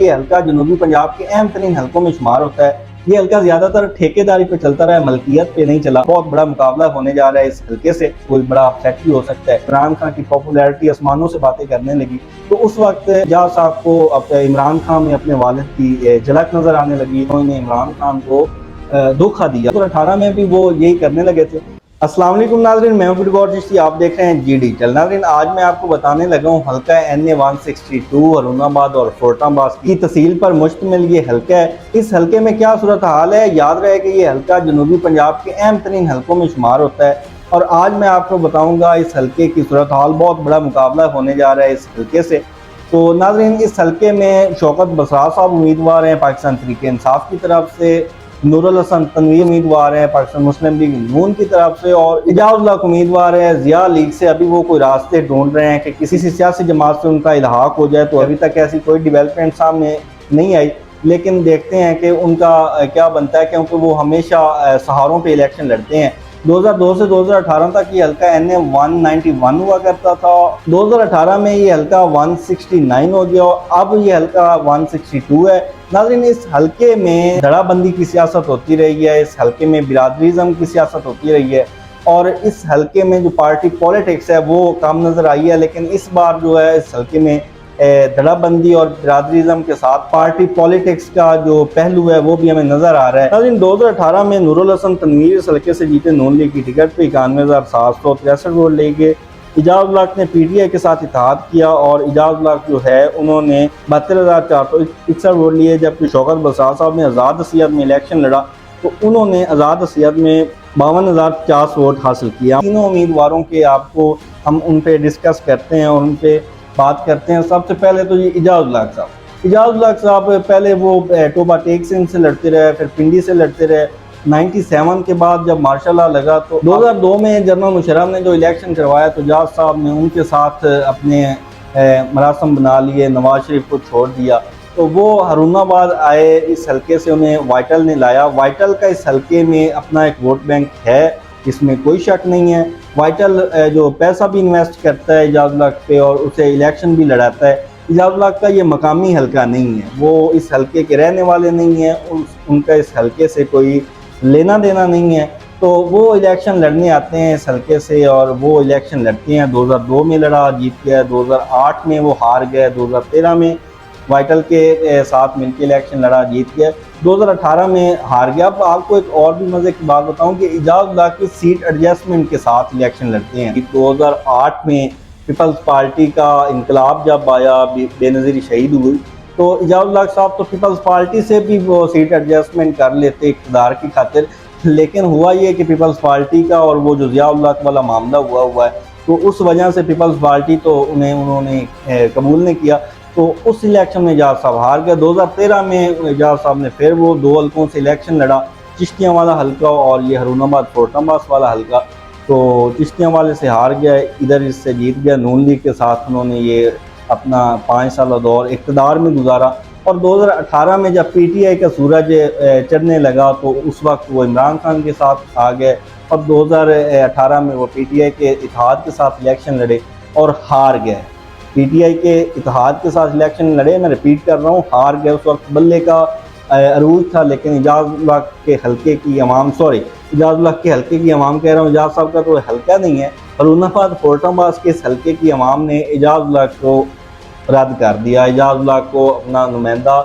ये हल्का जनूबी पंजाब के अहम तरीन हल्कों में शुमार होता है। ये हल्का ज्यादातर ठेकेदारी पे चलता रहा है, मलकियत पे नहीं चला। बहुत बड़ा मुकाबला होने जा रहा है इस हल्के से, कोई बड़ा अपसेट भी हो सकता है। इमरान खान की पॉपुलैरिटी आसमानों से बातें करने लगी, तो उस वक्त एजाज साहब को इमरान खान में अपने वालिद की झलक नजर आने लगी। उन्होंने इमरान खान को धोखा दिया। 2018 में भी वो यही करने लगे थे। अस्सलाम वालेकुम नाज़रीन, मैं हूं गौर चिश्ती, आप देख रहे हैं जी डिजिटल। नाज़रीन, आज मैं आपको बताने लगा हूं हल्का NA 162 हरुणाबाद और फोर्टाबाद की तहसील पर मुश्तमिल ये हल्का है। इस हल्के में क्या सूरत हाल है, याद रहे कि ये हल्का जनूबी पंजाब के अहम तरीन हल्कों में शुमार होता है। और आज मैं आपको बताऊँगा इस हल्के की सूरत हाल। बहुत बड़ा मुकाबला होने जा रहा है इस हल्के से। तो नाज़रीन, इस हल्के में शौकत बसरा साहब उम्मीदवार हैं पाकिस्तान तहरीक इंसाफ की तरफ से, नूरुल हसन तनवीर उम्मीदवार है पाकिस्तान मुस्लिम लीग नून की तरफ से, और एजाज उम्मीदवार है जिया लीग से। अभी वो कोई रास्ते ढूंढ रहे हैं कि किसी सियासी जमात से उनका इल्हाक हो जाए। तो अभी तक ऐसी कोई डेवलपमेंट सामने नहीं आई, लेकिन देखते हैं कि उनका क्या बनता है, क्योंकि वो हमेशा सहारों पे इलेक्शन लड़ते हैं। 2002 से 2018 तक ये हल्का NA 191 हुआ करता था। 2018 में ये हल्का 169 हो गया, अब ये हल्का 162 है। नाज़रीन, इस हल्के में धड़ाबंदी की सियासत होती रही है, इस हल्के में बिरादरीज़म की सियासत होती रही है, और इस हल्के में जो पार्टी पॉलिटिक्स है वो कम नज़र आई है। लेकिन इस बार जो है इस हल्के में धड़ाबंदी और बिरादरीज़म के साथ पार्टी पॉलिटिक्स का जो पहलू है वो भी हमें नजर आ रहा है। नाज़रीन, 2018 में नूरुल हसन तनवीर इस हल्के से जीते नून लीग की टिकट पे 91,763 वोट लेके। एजाज ने PTI के साथ इत्तेहाद किया और एजाज जो है उन्होंने 72,461 वोट लिए, जबकि शौकत बसरा साहब ने आज़ाद हसीयत में इलेक्शन लड़ा तो उन्होंने आज़ाद हसीयत में 52,050 वोट हासिल किया। तीनों उम्मीदवारों के आपको हम उन पे डिस्कस करते हैं और उन पे बात करते हैं। सबसे पहले तो ये एजाज साहब पहले वो टोबा टेक सिंह से लड़ते रहे, फिर पिंडी से लड़ते रहे। 97 के बाद जब मार्शल लॉ लगा तो 2002 में जनरल मुशर्रफ ने जो इलेक्शन करवाया तो एजाज साहब ने उनके साथ अपने मरासम बना लिए, नवाज शरीफ को छोड़ दिया। तो वो हरुणाबाद आए, इस हल्के से उन्हें वाइटल ने लाया। वाइटल का इस हल्के में अपना एक वोट बैंक है, इसमें कोई शक नहीं है। वाइटल जो पैसा भी इन्वेस्ट करता है एजाज पे और उसे इलेक्शन भी लड़ाता है। एजाज का ये मकामी हल्का नहीं है, वो इस हल्के के रहने वाले नहीं हैं, उनका इस हल्के से कोई लेना देना नहीं है। तो वो इलेक्शन लड़ने आते हैं इस हल्के से और वो इलेक्शन लड़ते हैं। 2002 में लड़ा, जीत गया। 2008 में वो हार गए। 2013 में वाइटल के साथ मिलकर इलेक्शन लड़ा, जीत गया। 2018 में हार गया। अब आपको एक और भी मजे की बात बताऊं कि एजाज की सीट एडजस्टमेंट के साथ इलेक्शन लड़ते हैं। 2008 में पीपल्स पार्टी का इनकलाब जब आया, बेनज़ीर शहीद हुई, तो एजाज साहब तो पीपल्स पार्टी से भी वो सीट एडजस्टमेंट कर लेते इक़्तिदार की खातिर। लेकिन हुआ ये कि पीपल्स पार्टी का और वो जो ज़िया वाला मामला हुआ है, तो उस वजह से पीपल्स पार्टी तो उन्होंने कबूल नहीं किया। तो उस इलेक्शन में एजाज साहब हार गया। 2013 में एजाज साहब ने फिर वो दो हल्कों से इलेक्शन लड़ा, चिश्तियाँ वाला हल्का और ये हरुणाबाद फोर्टाबाद वाला हल्का। तो चिश्तियाँ वाले से हार गया, इधर इससे जीत गया। नून लीग के साथ उन्होंने ये अपना 5 साल दौर इक़्तिदार में गुजारा। और 2018 में जब PTI का सूरज चढ़ने लगा तो उस वक्त वो इमरान खान के साथ आ गए और 2018 में वो PTI के इत्तेहाद के साथ इलेक्शन लड़े और हार गए। PTI के इत्तेहाद के साथ इलेक्शन लड़े, मैं रिपीट कर रहा हूँ, हार गए। उस वक्त बल्ले का अरूज था, लेकिन एजाज के हल्के की अवाम, एजाज के हल्के की अवाम कह रहा हूँ, एजाज साहब का तो हल्का नहीं है, हरुणाबाद फोर्टाबाद के इस हल्के की अवाम ने एजाज को रद्द कर दिया। एजाज को अपना नुमाइंदा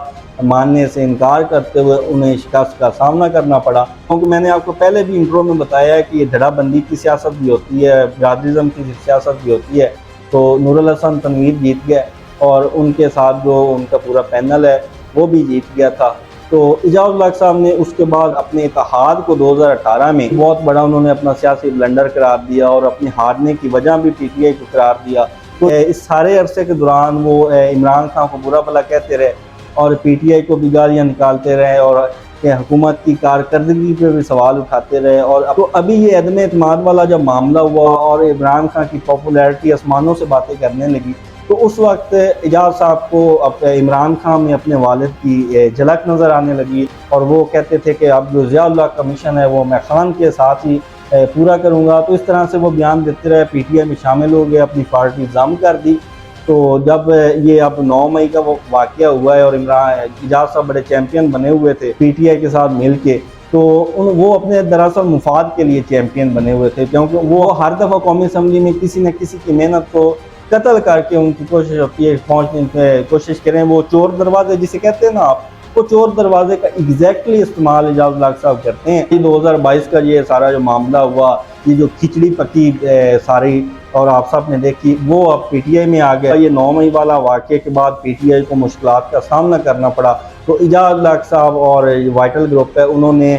मानने से इनकार करते हुए उन्हें शिकस्त का सामना करना पड़ा। क्योंकि मैंने आपको पहले भी इंट्रो में बताया है कि ये धड़ाबंदी की सियासत भी होती है, बिरादरीज़म की सियासत भी होती है। तो नूरुल हसन तनवीर जीत गए और उनके साथ जो उनका पूरा पैनल है वो भी जीत गया था। तो एजाज साहब ने उसके बाद अपने इत्तेहाद को 2018 में बहुत बड़ा उन्होंने अपना सियासी ब्लंडर करार दिया और अपने हारने की वजह भी PTI को करार दिया। तो इस सारे अरसे के दौरान वो इमरान खान को बुरा भला कहते रहे और PTI को भी गालियाँ निकालते रहे और हुकूमत की कारकर्दगी पे भी सवाल उठाते रहे। और तो अभी ये अदम एतमाद वाला जब मामला हुआ और इमरान खान की पॉपुलैरिटी आसमानों से बातें करने लगी, तो उस वक्त एजाज साहब को इमरान खान में अपने वालिद की झलक नज़र आने लगी और वो कहते थे कि अब जो ज़िया का मिशन है वो मैं खान के साथ ही पूरा करूँगा। तो इस तरह से वो बयान देते रहे, PTI में शामिल हो गए, अपनी पार्टी जम कर दी तो जब ये अब 9 मई का वो वाकया हुआ है और इमरान एजाज साहब बड़े चैंपियन बने हुए थे पीटीआई के साथ मिल के, तो वो अपने दरअसल मुफाद के लिए चैंपियन बने हुए थे, क्योंकि वो हर दफ़ा कौमी असम्बली में किसी न किसी की मेहनत को कत्ल करके उनकी कोशिश होती है पहुँचने की कोशिश करें। वो चोर दरवाजे जिसे कहते हैं ना आप, वो चोर दरवाजे का एग्जैक्टली इस्तेमाल एजाज उल हक साहब करते हैं। 2022 का ये सारा जो मामला हुआ, ये जो खिचड़ी पकी सारी और आप सब ने देखी, वो अब पीटीआई में आ गया। ये 9 मई वाला वाक़े के बाद पीटीआई को मुश्किलात का सामना करना पड़ा, तो एजाज उल हक साहब और वाइटल ग्रुप है उन्होंने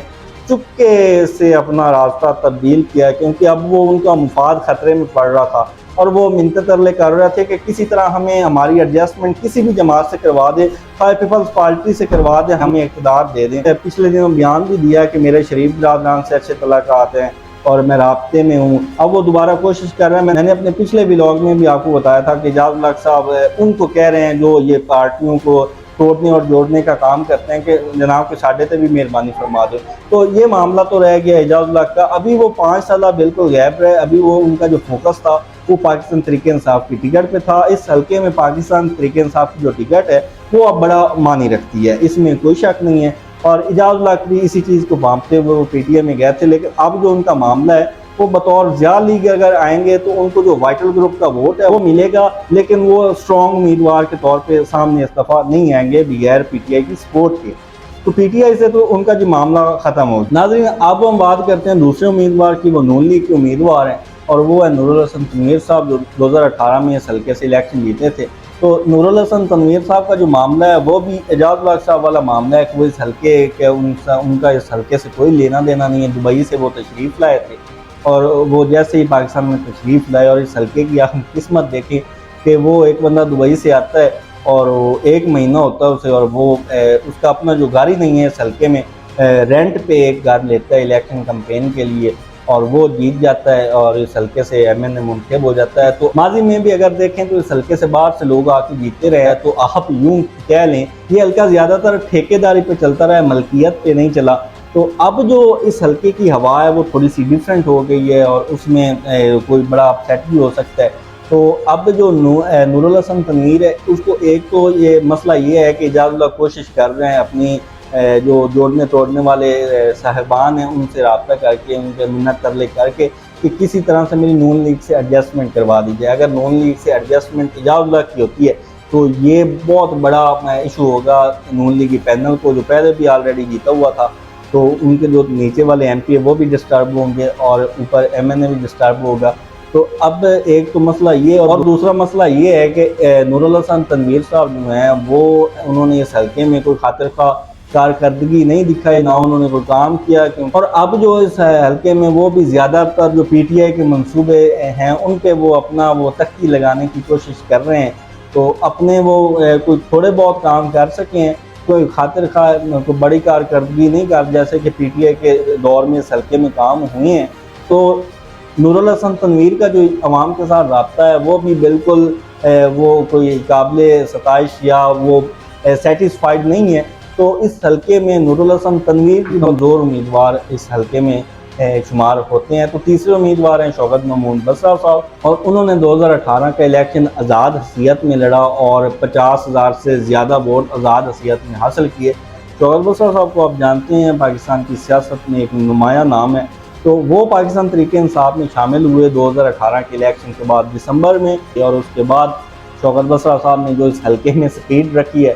चुपके से अपना रास्ता तब्दील किया, क्योंकि अब वो उनका मुफाद खतरे में पड़ रहा था और वो मिन्नत तरले कर रहे थे कि किसी तरह हमें हमारी एडजस्टमेंट किसी भी जमात से करवा दे, चाहे पीपल्स पार्टी से करवा दे, हमें इक़्तिदार दे दें। पिछले दिनों बयान भी दिया कि मेरे शरीफ बिरादरान से अच्छे तलाक़ात हैं और मैं राब्ते में हूँ। अब वो दोबारा कोशिश कर रहे हैं। मैंने अपने पिछले व्लॉग में भी आपको बताया था कि एजाज उल हक साहब उनको कह रहे हैं जो ये पार्टियों को तोड़ने और जोड़ने का काम करते हैं कि जनाब के साढ़े से भी मेहरबानी फरमा दो। तो ये मामला तो रह गया एजाज उल हक का। अभी वो 5 साल बिल्कुल गैप रहे। अभी वो उनका जो फोकस था वो पाकिस्तान तहरीक इंसाफ की टिकट पे था। इस हल्के में पाकिस्तान तहरीक इंसाफ की जो टिकट है वो अब बड़ा मानी रखती है, इसमें कोई शक नहीं है। और एजाज उल हक भी इसी चीज़ को भांपते हुए वो पीटीआई में गए थे, लेकिन अब जो उनका मामला है वो बतौर ज़िया लीग अगर आएंगे तो उनको जो वाइटल ग्रुप का वोट है वो मिलेगा, लेकिन वो स्ट्रॉन्ग उम्मीदवार के तौर पे सामने इस्तीफा नहीं आएंगे बगैर पीटीआई की सपोर्ट के। तो पीटीआई से तो उनका जो मामला ख़त्म हो गया। नाज़रीन, अब हम बात करते हैं दूसरे उम्मीदवार की। वो नून लीग के उम्मीदवार हैं और वो है नूरुल हसन तनवीर साहब, जो 2018 में इस हल्के से इलेक्शन जीते थे। तो नूरुल हसन तनवीर साहब का जो मामला है वो भी एजाज उल हक साहब वाला मामला है कि वो इस हल्के के उनका इस हल्के से कोई लेना देना नहीं है। दुबई से वो तशरीफ़ लाए थे और वो जैसे ही पाकिस्तान में तशरीफ़ लाए और इस हल्के की आप किस्मत देखें कि वो एक बंदा दुबई से आता है और वो 1 महीना होता है उसे, और वो उसका अपना जो घर ही नहीं है इस हल्के में, रेंट पे एक घर लेता है इलेक्शन कैंपेन के लिए और वो जीत जाता है और इस हल्के से एमएनए मुंतखब हो जाता है। तो माजी में भी अगर देखें तो इस हल्के से बाहर से लोग आके जीतते रहे, तो आप यूं कह लें ये हल्का ज़्यादातर ठेकेदारी पे चलता रहा है, मलकियत पे नहीं चला। तो अब जो इस हल्के की हवा है वो थोड़ी सी डिफरेंट हो गई है और उसमें कोई बड़ा अपसेट भी हो सकता है। तो अब जो नूरुल हसन तनवीर है उसको एक तो ये मसला ये है कि एजाज उल हक कोशिश कर रहे हैं अपनी जो जोड़ने तोड़ने वाले साहिबान हैं उनसे रब्ता करके, उनके मिन्नत तरले करके कि किसी तरह से मेरी नून लीग से एडजस्टमेंट करवा दी जाए। अगर नून लीग से एडजस्टमेंट एजाज उल हक की होती है तो ये बहुत बड़ा इशू होगा नून लीगी पैनल को, जो पहले भी ऑलरेडी जीता हुआ था। तो उनके जो नीचे वाले एमपी है वो भी डिस्टर्ब होंगे और ऊपर एमएनए भी डिस्टर्ब होगा। तो अब एक तो मसला ये, और दूसरा मसला ये है कि नूरुल हसन तनवीर साहब जो हैं वो उन्होंने इस हल्के में कोई खातिर खा कारकर्दगी नहीं दिखाई, ना उन्होंने कोई काम किया। और अब जो इस हल्के में वो भी ज़्यादातर जो पीटीआई के मंसूबे हैं उन पे वो अपना वो तख्ती लगाने की कोशिश कर रहे हैं। तो अपने वो कोई थोड़े बहुत काम कर सकें, कोई खातिर खा कोई बड़ी कारकर्दगी नहीं कर, जैसे कि पीटीआई के दौर में इस हल्के में काम हुए हैं। तो नूरुल हसन तनवीर का जो अवाम के साथ रब्ता है वो भी बिल्कुल वो कोई काबिल सताइश या वो सेटिस्फाइड नहीं है। तो इस हल्के में नूरुल हसन तनवीर की कमज़ोर उम्मीदवार इस हल्के में शुमार होते हैं। तो तीसरे उम्मीदवार हैं शौकत महमूद बसरा साहब, और उन्होंने 2018 का इलेक्शन आज़ाद हसीयत में लड़ा और 50,000 से ज़्यादा वोट आज़ाद हसीयत में हासिल किए। शौकत बसरा साहब को आप जानते हैं पाकिस्तान की सियासत में एक नुमाया नाम है। तो वो पाकिस्तान तहरीक इंसाफ में शामिल हुए 2018 के इलेक्शन के बाद दिसंबर में, और उसके बाद शौकत बसरा साहब ने जो इस हल्के में स्पीड रखी है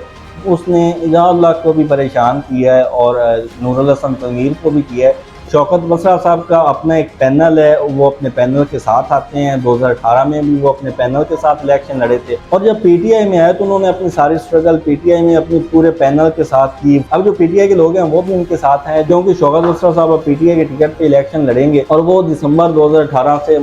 उसने एजाज उल हक को भी परेशान किया है और नूरुल हसन तनवीर को भी किया है। शौकत बसरा साहब का अपना एक पैनल है, वो अपने पैनल के साथ आते हैं। 2018 में भी वो अपने पैनल के साथ इलेक्शन लड़े थे और जब पीटीआई में आए तो उन्होंने अपनी सारी स्ट्रगल पीटीआई में अपने पूरे पैनल के साथ की। अब जो पीटीआई के लोग हैं वो भी उनके साथ हैं, क्योंकि शौकत बसरा साहब अब पीटीआई के टिकट पे इलेक्शन लड़ेंगे और वो दिसंबर 2018 से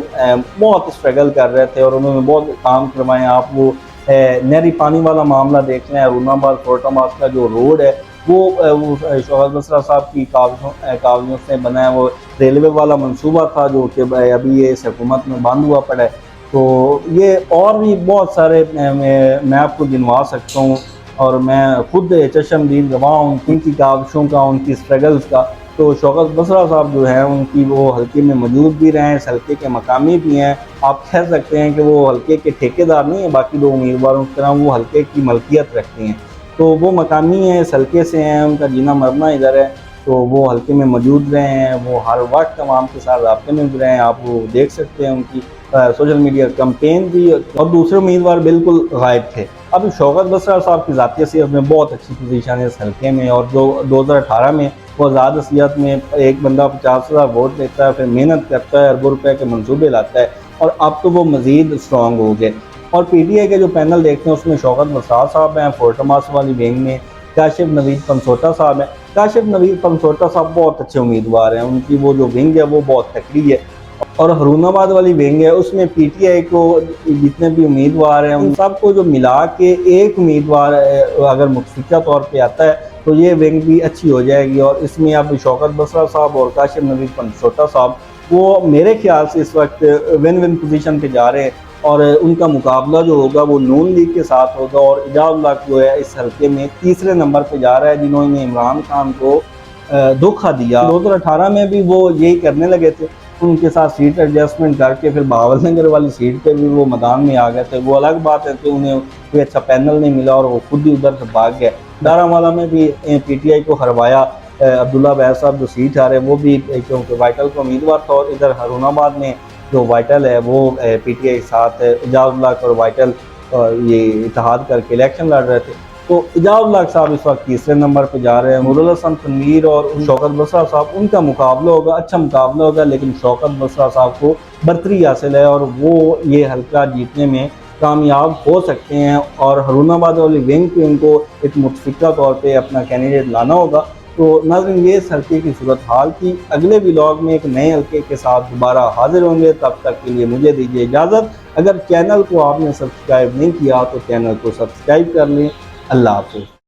बहुत स्ट्रगल कर रहे थे और उन्होंने बहुत काम करवाए। आप वो नहरी पानी वाला मामला देख लें, अरुणाबाद कोर्टाबाद का जो रोड है वो शौकत बसरा साहब की कागजों से बना है। वो रेलवे वाला मंसूबा था जो कि अभी ये इस हुकूमत में बंद हुआ पड़ा है। तो ये और भी बहुत सारे मैं आपको गिनवा सकता हूँ और मैं खुद चशमदीद गवाह हूँ उनकी काविशों का, उनकी स्ट्रगल्स का। तो शौकत बसरा साहब जो हैं उनकी वो हल्के में मौजूद भी रहे हैं, इस हल्के के मकामी भी हैं। आप कह सकते हैं कि वो हल्के के ठेकेदार नहीं है, बाकी दो उम्मीदवारों की तरह वो हल्के की मलकियत रखते हैं। तो वो मकामी हैं, इस हल्के से हैं, उनका जीना मरना इधर है, तो वो हल्के में मौजूद रहे हैं। वो हर वक्त आवाम के साथ राब्ते में भी रहे हैं, आप वो देख सकते हैं उनकी सोशल मीडिया कैंपेन भी। और दूसरे उम्मीदवार बिल्कुल गायब थे। अब शौकत बसरा साहब की ज़ाती हैसियत में बहुत अच्छी पोजीशन है इस हल्के में, और जो 2018 में वो आज़ाद हैसियत में एक बंदा 50,000 वोट लेता है, फिर मेहनत करता है, अरबों रुपए के मनसूबे लाता है, और अब तो वो मज़ीद स्ट्रॉन्ग हो गए। और PTI के जो पैनल देखते हैं उसमें शौकत बसरा साहब हैं, फोर्टमास वाली विंग में काशिफ नवीद पंसोटा साहब हैं। काशिफ नवीद पंसोटा साहब बहुत अच्छे उम्मीदवार हैं, उनकी वो जो विंग है वो बहुत तकड़ी है। और हरूनाबाद वाली विंग है उसमें PTI को जितने भी उम्मीदवार हैं उन सबको जो मिला के एक उम्मीदवार अगर मुतफिका तौर पे आता है तो ये विंग भी अच्छी हो जाएगी। और इसमें अब शौकत बसरा साहब और काशिफ नवीद पंसोटा साहब वो मेरे ख्याल से इस वक्त विन विन पोजीशन पे जा रहे हैं, और उनका मुकाबला जो होगा वो नून लीग के साथ होगा। और इजाज़ जो है इस हल्के में तीसरे नंबर पे जा रहा है, जिन्होंने इमरान खान को धोखा दिया। 2018 में भी वो यही करने लगे थे, उनके साथ सीट एडजस्टमेंट करके फिर बहावलनगर वाली सीट पे भी वो मैदान में आ गए थे। वो अलग बात है कि उन्हें कोई अच्छा पैनल नहीं मिला और वो खुद ही उधर से भाग गए। दारावाला में भी PTI को हरवाया, अब्दुल्ला बैर साहब जो सीट आ रहे हैं वो भी क्योंकि वाइटल का उम्मीदवार था, और इधर हरूनाबाद में जो वाइटल है वो PTI के साथ एजाज और वाइटल ये इत्तेहाद करके इलेक्शन लड़ रहे थे। तो एजाज साहब इस वक्त तीसरे नंबर पे जा रहे हैं। नूरुल हसन तनवीर और शौकत बसरा साहब, उनका मुकाबला होगा, अच्छा मुकाबला होगा, लेकिन शौकत बसरा साहब को बर्तरी हासिल है और वो ये हल्का जीतने में कामयाब हो सकते हैं। और हरूनाबाद वाली विंग पे उनको एक मुतफिका तौर पे अपना कैंडिडेट लाना होगा। तो नाज़रीन ये इस हल्के की सूरत हाल थी। अगले व्लॉग में एक नए हल्के के साथ दोबारा हाजिर होंगे, तब तक के लिए मुझे दीजिए इजाज़त। अगर चैनल को आपने सब्सक्राइब नहीं किया तो चैनल को सब्सक्राइब कर लें। अल्लाह हाफ़िज़।